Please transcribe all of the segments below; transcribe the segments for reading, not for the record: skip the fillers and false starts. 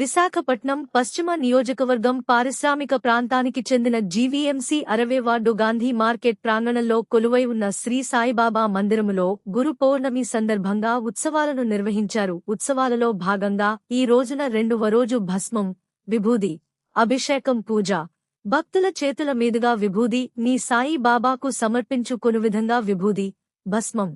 విశాఖపట్నం పశ్చిమ నియోజకవర్గం పారిశ్రామిక ప్రాంతానికి చెందిన జీవీఎంసీ 60 వార్డు గాంధీ మార్కెట్ ప్రాంగణంలో కొలువై ఉన్న శ్రీ సాయిబాబా మందిరములో గురు పౌర్ణమి సందర్భంగా ఉత్సవాలను నిర్వహించారు. ఉత్సవాలలో భాగంగా ఈ రోజున రెండవ రోజు భస్మం, విభూది, అభిషేకం పూజ, భక్తుల చేతుల మీదుగా విభూది నీ సాయి బాబాకు సమర్పించుకొను విధంగా విభూది, భస్మం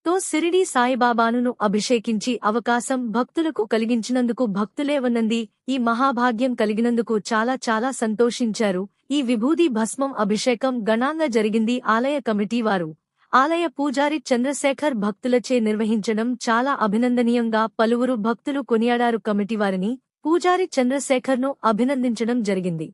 తో సిరిడి సాయిబాబాను అభిషేకించి అవకాశం భక్తులకు కలిగించినందుకు భక్తులేవనంది ఈ మహాభాగ్యం కలిగినందుకు చాలా సంతోషించారు. ఈ విభూది భస్మం అభిషేకం ఘనంగా జరిగింది. ఆలయ కమిటీ వారు, ఆలయ పూజారి చంద్రశేఖర్ భక్తులచే నిర్వహించడం చాలా అభినందనీయంగా పలువురు భక్తులు కొనియాడారు. కమిటీ వారిని, పూజారి చంద్రశేఖర్ను అభినందించడం జరిగింది.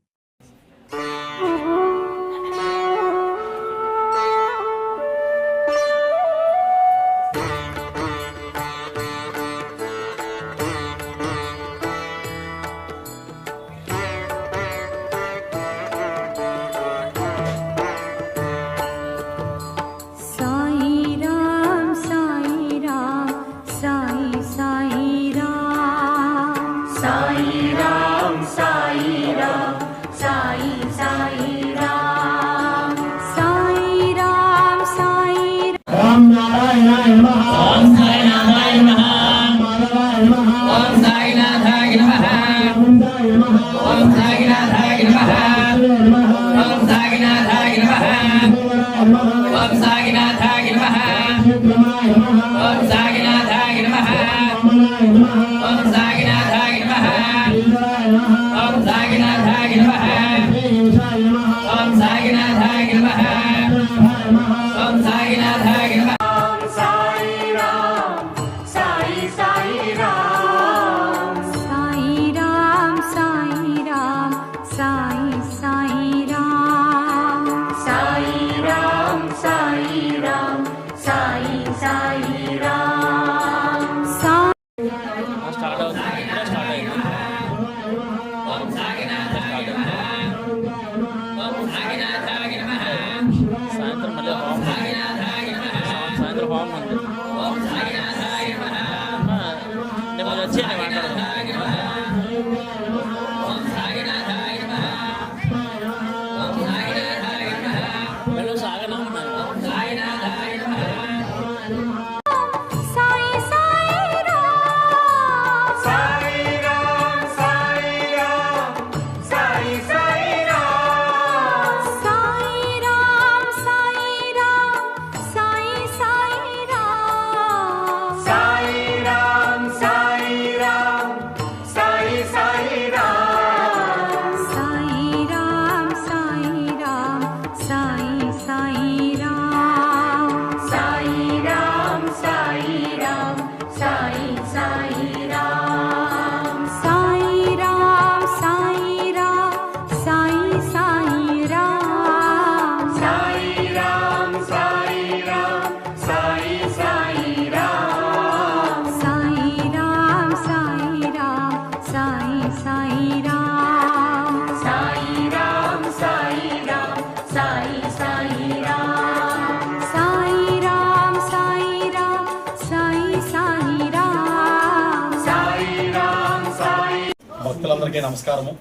భక్తులందరికీ నమస్కారము.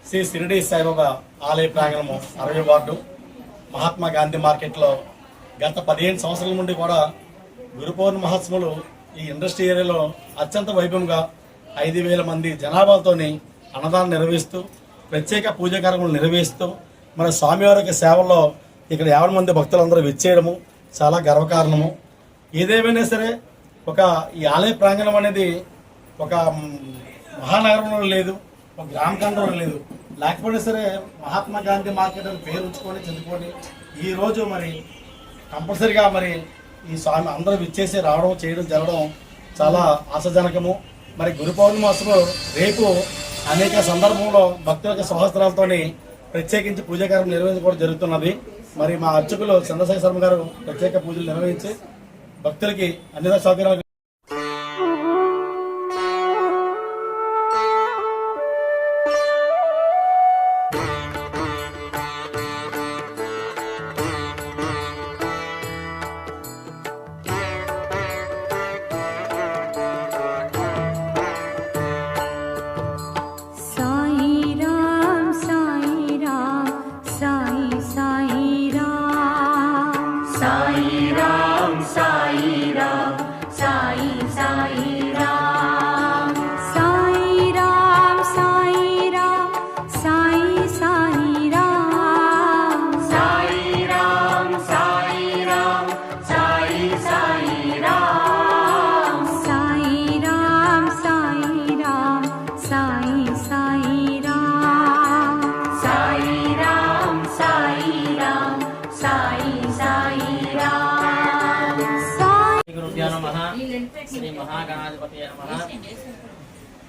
శ్రీ షిరిడి సాయిబాబా ఆలయ ప్రాంగణము 60 వార్డు మహాత్మా గాంధీ మార్కెట్లో గత 15 సంవత్సరాల నుండి కూడా గురు పౌర్ణమి మహోత్సవాలు ఈ ఇండస్ట్రీ ఏరియాలో అత్యంత వైభవంగా 5,000 మంది జనాభాతోని అన్నదానం నిర్వహిస్తూ ప్రత్యేక పూజా కార్యక్రమాలు నిర్వహిస్తూ మన స్వామివారి యొక్క సేవల్లో ఇక్కడ 50 మంది భక్తులందరూ విచ్చేయడము చాలా గర్వకారణము. ఏదేమైనా సరే ఈ ఆలయ ప్రాంగణం అనేది ఒక మహానగరంలో లేదు, ఒక గ్రామ కేంద్రంలో లేదు. లేకపోతే సరే మహాత్మా గాంధీ మార్కెట్ అని పేరు ఉంచుకొని చెందుకొని ఈరోజు మరి కంపల్సరిగా మరి ఈ స్వామి అందరూ విచ్చేసి రావడం చేయడం జరగడం చాలా ఆశాజనకము. మరి గురు పౌర్ణమి అసలు రేపు అనేక సందర్భంలో భక్తుల యొక్క సహస్రాలతో ప్రత్యేకించి పూజా కార్యక్రమం నిర్వహించుకోవడం జరుగుతున్నది. మరి మా అర్చకులు చంద్రశేఖర్ శర్మ గారు ప్రత్యేక పూజలు నిర్వహించి భక్తులకి అన్ని సౌకర్యాలు నమః.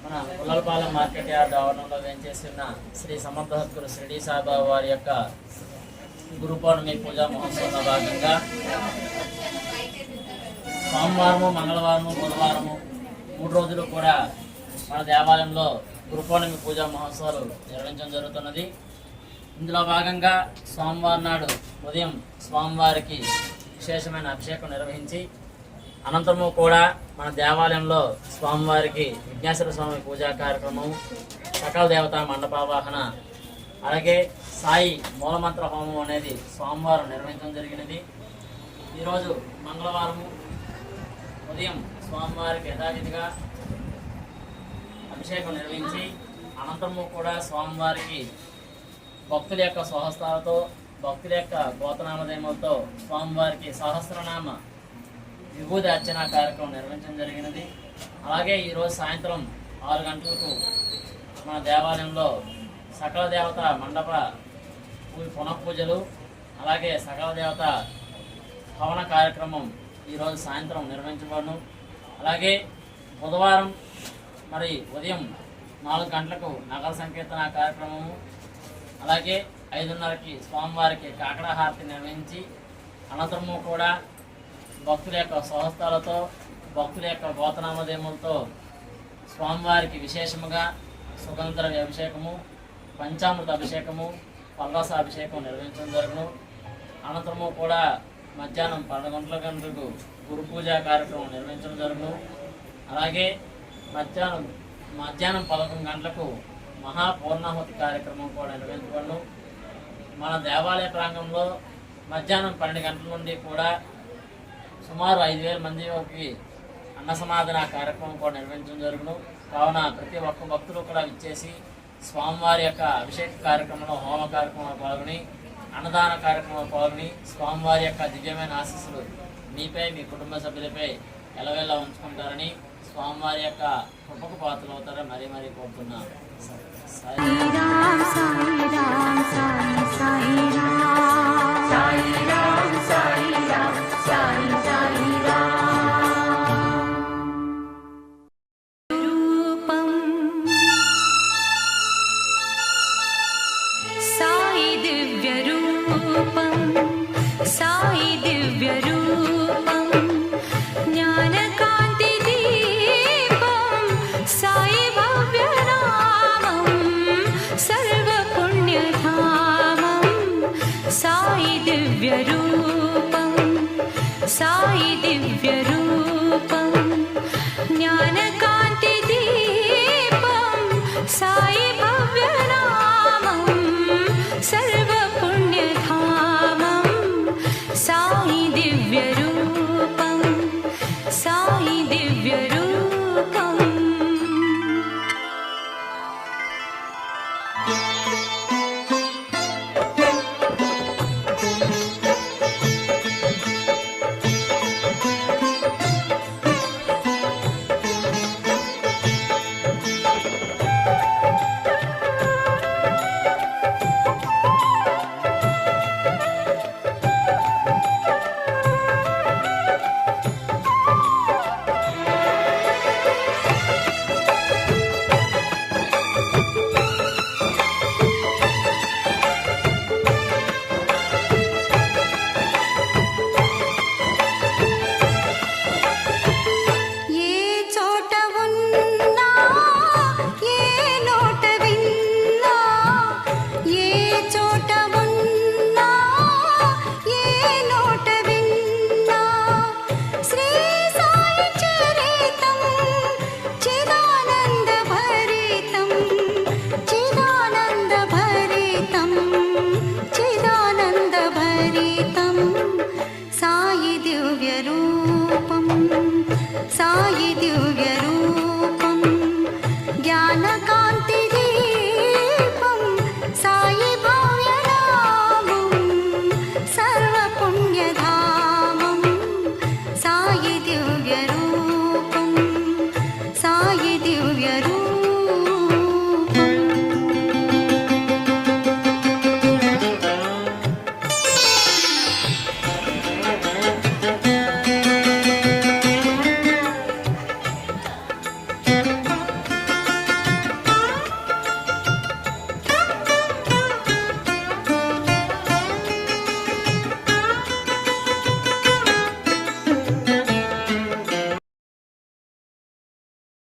మన పుల్లలపాలెం మార్కెట్ యార్డ్ ఆవరణంలో వేంచేసి ఉన్న శ్రీ సమర్థ సద్గురు షిరిడి సాయిబాబా వారి యొక్క గురు పౌర్ణమి పూజా మహోత్సవంలో భాగంగా సోమవారము, మంగళవారము, బుధవారము 3 రోజులు కూడా మన దేవాలయంలో గురు పౌర్ణమి పూజా మహోత్సవాలు నిర్వహించడం జరుగుతున్నది. ఇందులో భాగంగా సోమవారం నాడు ఉదయం స్వామివారికి విశేషమైన అభిషేకం నిర్వహించి అనంతరము కూడా మన దేవాలయంలో స్వామివారికి విఘ్నేశ్వర స్వామి పూజా కార్యక్రమం, సకల దేవతా మండపావాహన, అలాగే సాయి మూలమంత్ర హోమం అనేది సోమవారం నిర్వహించడం జరిగినది. ఈరోజు మంగళవారము ఉదయం స్వామివారికి యథావిధిగా అభిషేకం నిర్వహించి అనంతరము కూడా స్వామివారికి భక్తుల యొక్క స్వహస్తాలతో, భక్తుల యొక్క గోతనామధేయములతో స్వామివారికి సహస్రనామ విభూతి అర్చన కార్యక్రమం నిర్వహించడం జరిగినది. అలాగే ఈరోజు సాయంత్రం 6 గంటలకు మన దేవాలయంలో సకల దేవత మండప పునఃపూజలు, అలాగే సకల దేవత హవన కార్యక్రమం ఈరోజు సాయంత్రం నిర్వహించబడును. అలాగే బుధవారం మరి ఉదయం 4 గంటలకు నగర సంకీర్తన కార్యక్రమము, అలాగే 5:30కి స్వామివారికి కాకడ హారతి నిర్వహించి అనంతరము కూడా భక్తుల యొక్క స్వహస్తాలతో, భక్తుల యొక్క గోతనామధేయములతో స్వామివారికి విశేషముగా సుగంధద్రవ్య అభిషేకము, పంచామృత అభిషేకము, పల్రస అభిషేకం నిర్వహించడం జరుగును. అనంతరము కూడా మధ్యాహ్నం 11 గంటలకు గురు పూజా కార్యక్రమం నిర్వహించడం జరుగును. అలాగే మధ్యాహ్నం 11 గంటలకు మహాపూర్ణాహుతి కార్యక్రమం కూడా నిర్వహించబడును. మన దేవాలయ ప్రాంగణంలో మధ్యాహ్నం 12 గంటల నుండి కూడా సుమారు 5,000 మంది వరకు అన్న సమాధాన కార్యక్రమం కూడా నిర్వహించడం జరుగును. కావున ప్రతి ఒక్క భక్తులు కూడా విచ్చేసి స్వామివారి యొక్క అభిషేక కార్యక్రమంలో, హోమ కార్యక్రమంలో పాల్గొని, అన్నదాన కార్యక్రమంలో పాల్గొని స్వామివారి యొక్క దివ్యమైన ఆశీస్సులు మీపై, మీ కుటుంబ సభ్యులపై ఎలవెల్లా ఉంచుకుంటారని, స్వామివారి యొక్క కృపకు పాత్రలు అవుతారని మరీ మరీ కోరుతున్నాను. సాయి దివ్యరూపం జ్ఞానకాంతి దీపం సాయి భవ్యనామం సర్వపుణ్యధామం సాయి దివ్యరూపం సాయి దివ్యరూపం జ్ఞానకాంతి దీపం సాయి భవ్యనామం సర్వపుణ్యధామం సాయి దివ్యరూపం సాయి దివ్యరూపం. సాయి దివ్యరూపం జ్ఞానకాంతి దీపం సాయి భవ్యనామం సర్వపుణ్యధామం సాయి దివ్యరూపం సాయి దివ్యరూపం.